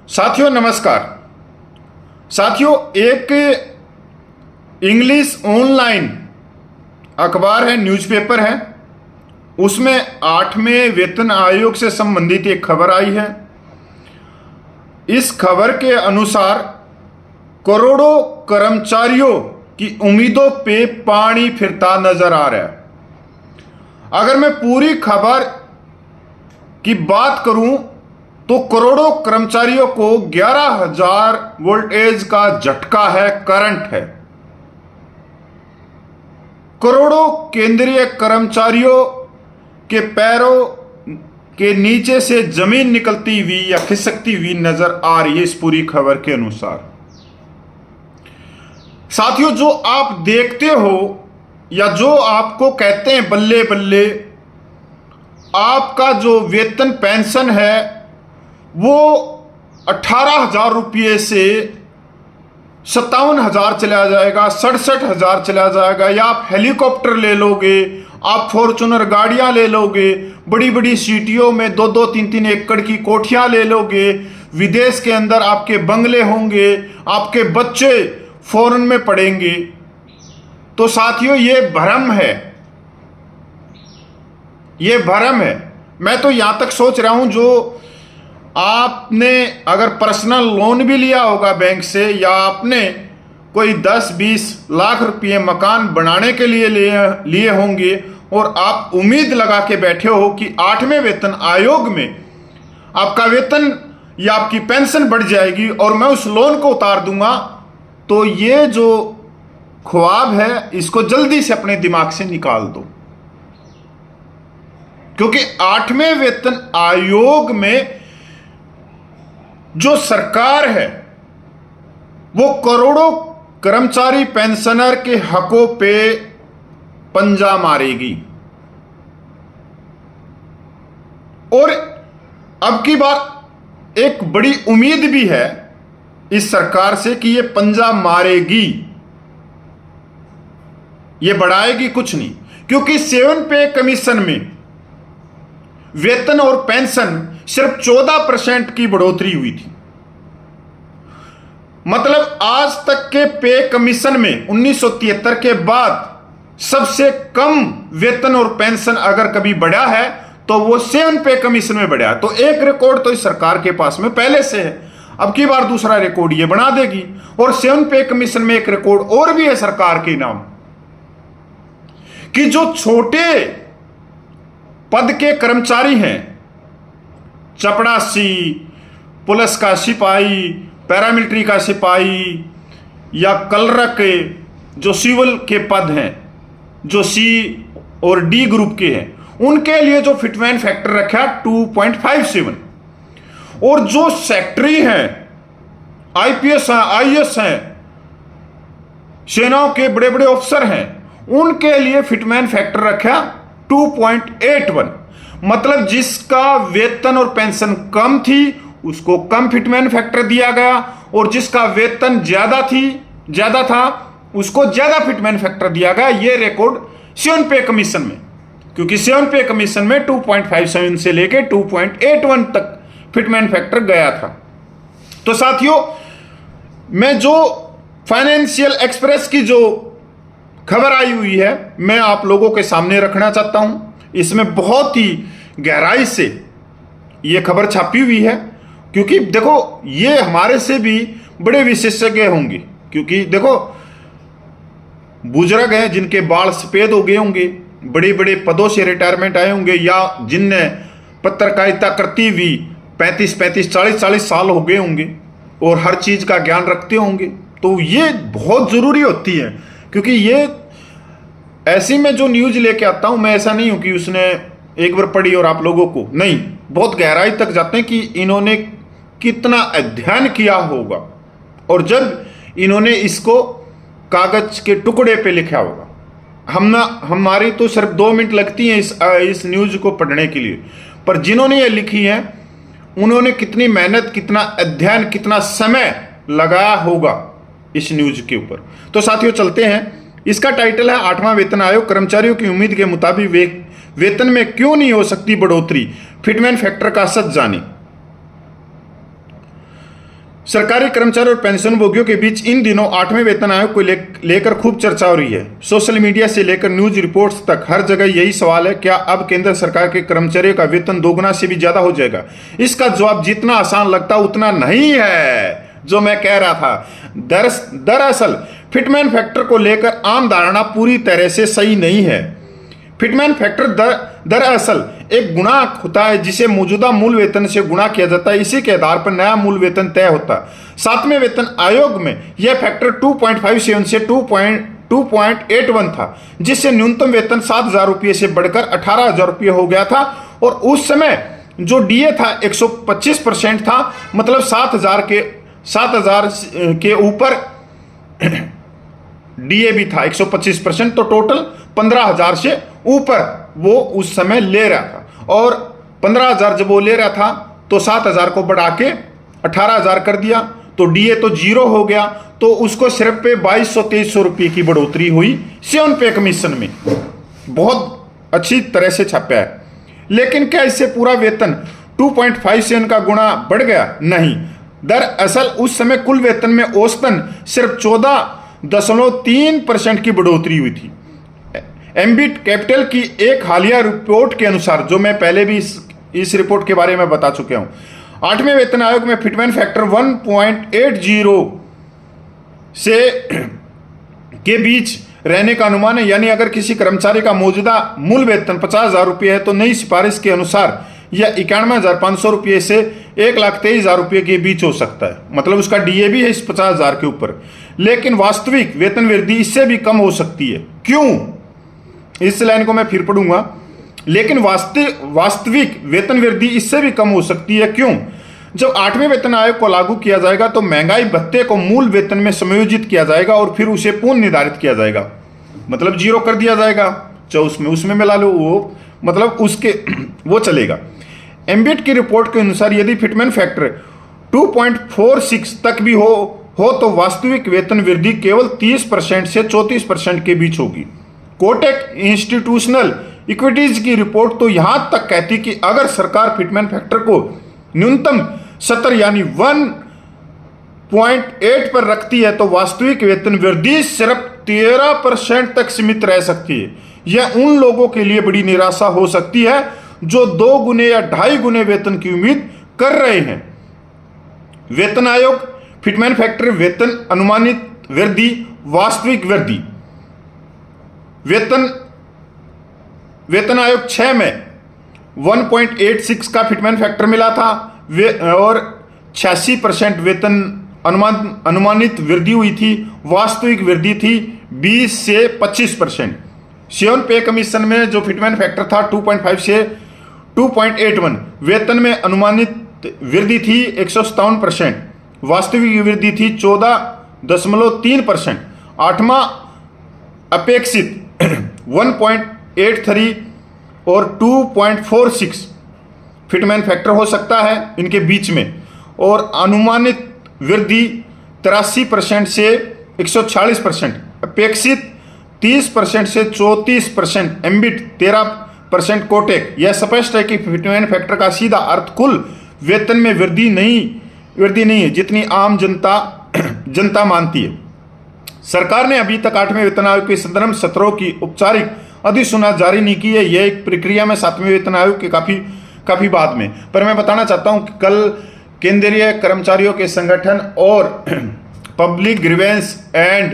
साथियों नमस्कार। साथियों, एक इंग्लिश ऑनलाइन अखबार है, न्यूज़पेपर है, उसमें 8वें वेतन आयोग से संबंधित एक खबर आई है। इस खबर के अनुसार करोड़ों कर्मचारियों की उम्मीदों पे पानी फिरता नजर आ रहा है। अगर मैं पूरी खबर की बात करूं तो करोड़ों कर्मचारियों को 11,000 वोल्टेज का झटका है, करंट है। करोड़ों केंद्रीय कर्मचारियों के पैरों के नीचे से जमीन निकलती हुई या खिसकती हुई नजर आ रही है इस पूरी खबर के अनुसार। साथियों, जो आप देखते हो या जो आपको कहते हैं बल्ले बल्ले, आपका जो वेतन पेंशन है वो 18,000 रुपये से 57,000 चला जाएगा, 67,000 चला जाएगा। या आप हेलीकॉप्टर ले लोगे, आप फॉर्चूनर गाड़ियां ले लोगे, बड़ी बड़ी सिटियों में 2-2, 3-3 एकड़ की कोठियां ले लोगे, विदेश के अंदर आपके बंगले होंगे, आपके बच्चे फॉरेन में पढ़ेंगे। तो साथियों, ये भ्रम है, ये भ्रम है। मैं तो यहां तक सोच रहा हूं, जो आपने अगर पर्सनल लोन भी लिया होगा बैंक से, या आपने कोई 10-20 लाख रुपये मकान बनाने के लिए लिए होंगे, और आप उम्मीद लगा के बैठे हो कि 8वें वेतन आयोग में आपका वेतन या आपकी पेंशन बढ़ जाएगी और मैं उस लोन को उतार दूंगा, तो ये जो ख्वाब है इसको जल्दी से अपने दिमाग से निकाल दो। क्योंकि 8वें वेतन आयोग में जो सरकार है वो करोड़ों कर्मचारी पेंशनर के हकों पे पंजा मारेगी। और अब की बार एक बड़ी उम्मीद भी है इस सरकार से कि ये पंजा मारेगी, ये बढ़ाएगी कुछ नहीं। क्योंकि 7 पे कमीशन में वेतन और पेंशन सिर्फ 14% की बढ़ोतरी हुई थी। मतलब आज तक के पे कमीशन में 1973 के बाद सबसे कम वेतन और पेंशन अगर कभी बढ़ा है तो वो 7 पे कमीशन में बढ़ा है। तो एक रिकॉर्ड तो इस सरकार के पास में पहले से है, अब की बार दूसरा रिकॉर्ड ये बना देगी। और 7 पे कमीशन में एक रिकॉर्ड और भी है सरकार के नाम, कि जो छोटे पद के कर्मचारी हैं, चपड़ासी, पुलिस का सिपाही, पैरामिलिट्री का सिपाही, या कलरक के जो सिविल के पद हैं, जो सी और डी ग्रुप के हैं, उनके लिए जो फिटमेंट फैक्टर रखा 2.57। और जो सेक्रेटरी हैं, आईपीएस हैं, आईएएस हैं, सेनाओं के बड़े बड़े अफसर हैं, उनके लिए फिटमेंट फैक्टर रखा 2.81। मतलब जिसका वेतन और पेंशन कम थी उसको कम फिटमेंट फैक्टर दिया गया, और जिसका वेतन ज्यादा था उसको ज्यादा फिटमेंट फैक्टर दिया गया। ये रिकॉर्ड 7 पे कमीशन में, क्योंकि 7 पे कमीशन में 2.57 से लेके 2.81 तक फिटमेंट फैक्टर गया था। तो साथियों, मैं जो फाइनेंशियल एक्सप्रेस की जो खबर आई हुई है मैं आप लोगों के सामने रखना चाहता हूं। इसमें बहुत ही गहराई से ये खबर छापी हुई है, क्योंकि देखो ये हमारे से भी बड़े विशेषज्ञ होंगे। क्योंकि देखो, बुजुर्ग हैं जिनके बाल सफेद हो गए होंगे, बड़े बड़े पदों से रिटायरमेंट आए होंगे, या जिनने पत्रकारिता करती हुई 35-35, 40-40 साल हो गए होंगे और हर चीज का ज्ञान रखते होंगे। तो ये बहुत जरूरी होती है, क्योंकि ये ऐसी में जो न्यूज लेके आता हूं मैं, ऐसा नहीं हूं कि उसने एक बार पढ़ी और आप लोगों को नहीं, बहुत गहराई तक जाते हैं कि इन्होंने कितना अध्ययन किया होगा, और जब इन्होंने इसको कागज के टुकड़े पे लिखा होगा। हमारी तो सिर्फ 2 मिनट लगती हैं इस न्यूज को पढ़ने के लिए, पर जिन्होंने ये लिखी है उन्होंने कितनी मेहनत, कितना अध्ययन, कितना समय लगाया होगा इस न्यूज के ऊपर। तो साथियों चलते हैं। इसका टाइटल है 8वां वेतन आयोग, कर्मचारियों की उम्मीद के मुताबिक वेतन में क्यों नहीं हो सकती बढ़ोतरी, फिटमेंट फैक्टर का सच जाने। सरकारी कर्मचारी और पेंशनभोगियों के बीच इन दिनों 8वें वेतन आयोग को लेकर खूब चर्चा हो रही है। सोशल मीडिया से लेकर न्यूज रिपोर्ट्स तक हर जगह यही सवाल है, क्या अब केंद्र सरकार के कर्मचारियों का वेतन दोगुना से भी ज्यादा हो जाएगा? इसका जवाब जितना आसान लगता उतना नहीं है, जो मैं कह रहा था। दरअसल फिटमैन फैक्टर को लेकर आम धारणा पूरी तरह से सही नहीं है। फिटमैन फैक्टर दरअसल एक गुणांक होता है जिसे मौजूदा मूल वेतन से गुणा किया जाता है। इसी के आधार पर नया मूल वेतन तय होता है। 7वें वेतन आयोग में यह फैक्टर 2.57 से 2.81 था, जिससे न्यूनतम वेतन 7,000 रुपये से बढ़कर 18,000 रुपये हो गया था। और उस समय जो डीए था 125% था, मतलब 7,000 के ऊपर डीए भी था 125%, तो टोटल 15,000 से ऊपर वो उस समय ले रहा था। और 15,000 जब वो ले रहा था तो 7,000 को बढ़ा के 18,000 कर दिया, तो डीए तो जीरो हो गया। तो उसको सिर्फ पे 2,200-2,300 रुपये की बढ़ोतरी हुई सेवन पे कमीशन में। बहुत अच्छी तरह से छापा है। लेकिन क्या इससे पूरा वेतन 2.57 का गुणा बढ़ गया? नहीं। दरअसल उस समय कुल वेतन में औसतन सिर्फ 14.3% की बढ़ोतरी हुई थी। एम्बिट कैपिटल की एक हालिया रिपोर्ट के अनुसार, जो मैं पहले भी इस रिपोर्ट के बारे में बता चुका हूं, 8वें वेतन आयोग में फिटमैन फैक्टर 1.80 से के बीच रहने का अनुमान है। यानी अगर किसी कर्मचारी का मौजूदा मूल वेतन 50,000 रुपये है तो नई सिफारिश के अनुसार यह 91,500 रुपये से 1,23,000 रुपये के बीच हो सकता है। मतलब उसका डीए भी है इस 50,000 के ऊपर। लेकिन वास्तविक वेतन वृद्धि इससे भी कम हो सकती है। क्यों? इस लाइन को मैं फिर पढ़ूंगा। लेकिन वास्तविक वेतन वृद्धि इससे भी कम हो सकती है। क्यों? जब 8वें वेतन आयोग को लागू किया जाएगा तो महंगाई भत्ते को मूल वेतन में समायोजित किया जाएगा और फिर उसे पूर्ण निर्धारित किया जाएगा। मतलब जीरो कर दिया जाएगा, चाहे उसमें मिला लो, वो मतलब उसके वो चलेगा। एम्बिट की रिपोर्ट के अनुसार यदि फिटमैन फैक्टर 2.46 तक भी हो तो वास्तविक वेतन वृद्धि केवल 30% से 34% के बीच होगी। कोटक इंस्टीट्यूशनल इक्विटीज की रिपोर्ट तो यहां तक कहती कि अगर सरकार फिटमैन फैक्टर को न्यूनतम 70 यानी 1.8 पर रखती है तो वास्तविक वेतन वृद्धि सिर्फ 13% तक सीमित रह सकती है। यह उन लोगों के लिए बड़ी निराशा हो सकती है जो 2 गुने या 2.5 गुने वेतन की उम्मीद कर रहे हैं। वेतन आयोग, फिटमैन फैक्टर, वेतन अनुमानित वृद्धि, वास्तविक वृद्धि। वेतन आयोग 6 में 1.86 का फिटमैन फैक्टर मिला था और 86% वेतन अनुमानित वृद्धि हुई थी। वास्तविक वृद्धि थी 20 से 25%। सेवन पे कमीशन में जो फिटमैन फैक्टर था 2.5 से 2.81, वेतन में अनुमानित वृद्धि थी 157%, वास्तविक वृद्धि थी 14.3%। 8वां अपेक्षित 1.83 और 2.46 फिटमैन फैक्टर हो सकता है इनके बीच में। और अनुमानित वृद्धि 83% से 146%, अपेक्षित 30% से 34%, एम्बिट 13%, कोटेक। यह स्पष्ट है कि फिटमैन फैक्टर का सीधा अर्थ कुल वेतन में वृद्धि नहीं है जितनी आम जनता मानती है। सरकार ने अभी तक 8वें वेतन आयोग के संदर्भ सत्रों की औपचारिक अधिसूचना जारी नहीं की है। यह एक प्रक्रिया में 7वें वेतन आयोग के काफी बाद में। पर मैं बताना चाहता हूं कि कल केंद्रीय कर्मचारियों के संगठन और पब्लिक ग्रीवेंस एंड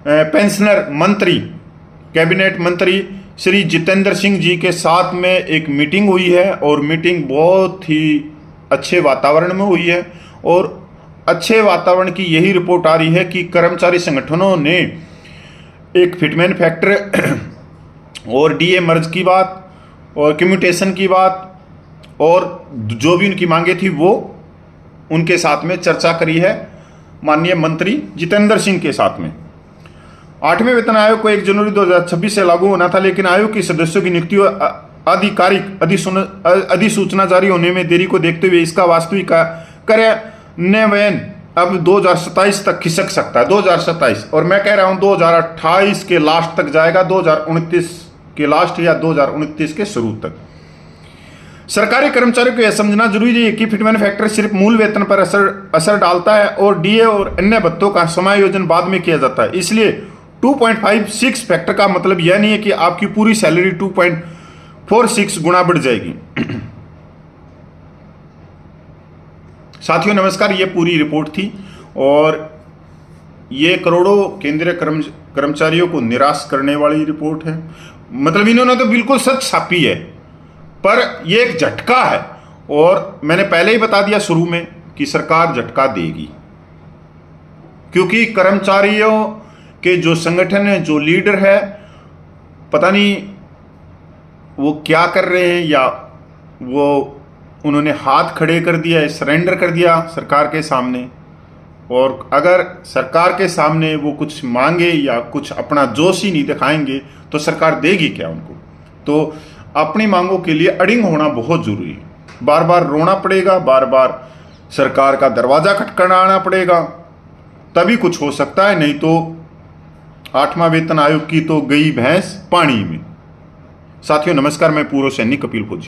पेंशनर मंत्री, कैबिनेट मंत्री श्री जितेंद्र सिंह जी के साथ में एक मीटिंग हुई है और मीटिंग बहुत ही अच्छे वातावरण में हुई है। और अच्छे वातावरण की यही रिपोर्ट आ रही है कि कर्मचारी संगठनों ने एक फिटमैन फैक्टर और डीए मर्ज की बात और कम्यूटेशन की बात और जो भी उनकी मांगे थी वो उनके साथ में चर्चा करी है माननीय मंत्री जितेंद्र सिंह के साथ में। 8वें वेतन आयोग को 1 जनवरी 2026 से लागू होना था, लेकिन आयोग के सदस्यों की नियुक्ति आधिकारिक अधिसूचना जारी होने में देरी को देखते हुए इसका वास्तविक कार्यान्वयन अब 2027 तक खिसक सकता है। 2027, और मैं कह रहा हूं 2028 के लास्ट तक जाएगा, 2029 के लास्ट या 2029 के शुरू तक। सरकारी कर्मचारियों को यह समझना जरूरी है कि फिटमेन फैक्टर सिर्फ मूल वेतन पर असर डालता है और डीए और अन्य भत्तों का समायोजन बाद में किया जाता है। इसलिए 2.56 फैक्टर का मतलब यह नहीं है कि आपकी पूरी सैलरी 2.46 गुना बढ़ जाएगी। साथियों नमस्कार, ये पूरी रिपोर्ट थी और ये करोड़ों केंद्रीय कर्मचारियों को निराश करने वाली रिपोर्ट है। मतलब इन्होंने तो बिल्कुल सच छापी है, पर ये एक झटका है और मैंने पहले ही बता दिया शुरू में कि सरकार झटका देगी, क्योंकि कर्मचारियों के जो संगठन है, जो लीडर है, पता नहीं वो क्या कर रहे हैं, या वो उन्होंने हाथ खड़े कर दिया है, सरेंडर कर दिया सरकार के सामने। और अगर सरकार के सामने वो कुछ मांगे या कुछ अपना जोश ही नहीं दिखाएंगे तो सरकार देगी क्या उनको। तो अपनी मांगों के लिए अड़िग होना बहुत जरूरी है। बार बार रोना पड़ेगा, बार बार सरकार का दरवाजा खटखटाना पड़ेगा, तभी कुछ हो सकता है, नहीं तो 8वां वेतन आयोग की तो गई भैंस पानी में। साथियों नमस्कार, मैं पूर्व सैनिक कपिल फौजी।